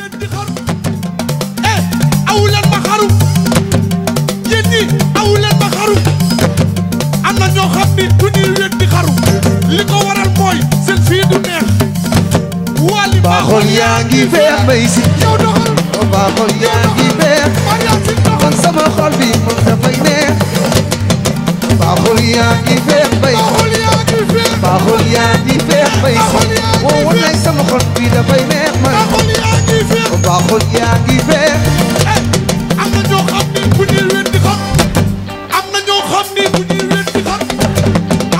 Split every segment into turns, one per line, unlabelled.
weddi xaru awuleen ma xaru yéen ñi awuleen ma xaru am na ñoo xam ni du ñuy weddi xaru li ko waral mooy seen fii du neex wali
baaxol yaa ngi feex bay si
yow doxal
baaxol yaa ngi feex man sama xol bi man dafay neex baaxol yaa ngi feex bay baaxol yaa ngi feex bay si woo wallaay sama xol bi dafay neex man baaxol yaa ngi feex
am na ñoo xam ni bu ñuy weddi xaru am na ñoo xam ni bu ñuy weddi xaru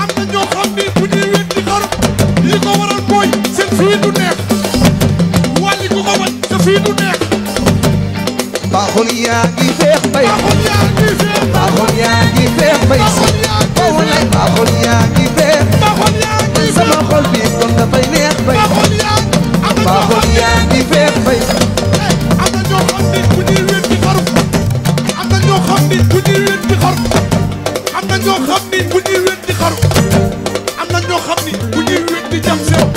am na ñoo xam ni bu ñuy weddi xaru li ko waral mooy seen fii du neex wàlli ku ko bañ sa fii du neex
baaxol yaa ngi feex bay baaxol yaa ngi feex bay si woo wallaay baaxol yaa ngi feex man sama xol bi kon dafay neex bay baaxol yaa ngi feex bay
am na ñoo xam ni bu ñuy weddi xaru am na ñoo xam ni bu ñuy weddi xaru am na ñoo xam ni bu ñuy weddi xaru am na ñoo xam ni bu ñuy weddi jam seen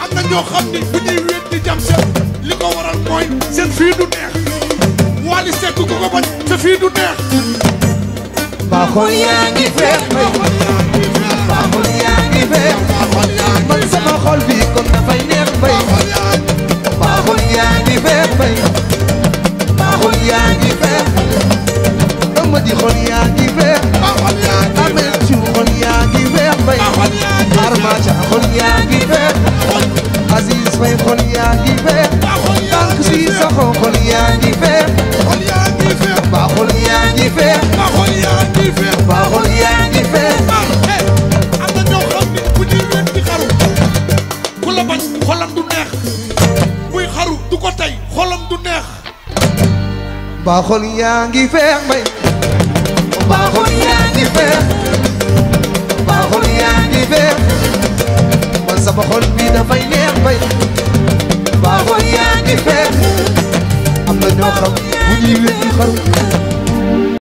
am na ñoo xam ni bu ñuy weddi jam seen li ko waral mooy seen fii du neex Wally Seck ku ko bañ sa fii du neex
baaxol yaa ngi feex bay baaxol yaa ngi feex man sama xol bi kon dafay neex bay baaxol yaa ngi feex bay baaxol yaa ngi feex dama di xol yaa ngi feex amee ci xol yaa ngi feex bay armaca xol yaa ngi feex Aziz Fay xol yaa ngi feex tànk si saxo xol yaa ngi feex baaxol yaa ngi feex baaxol yaa ngi feex
am na ñoo xam ni bu ñuy weddi xaru ku la bañ xolam du neex muy xaru du ko tey xolam du neex
baaxol yaa ngi feex bay baaxol yaa ngi feex baaxol yaa ngi feex man sama xol bi dafay neex bay baaxol yaa ngi feex am na ñoo xam bu ñuy weddi xaru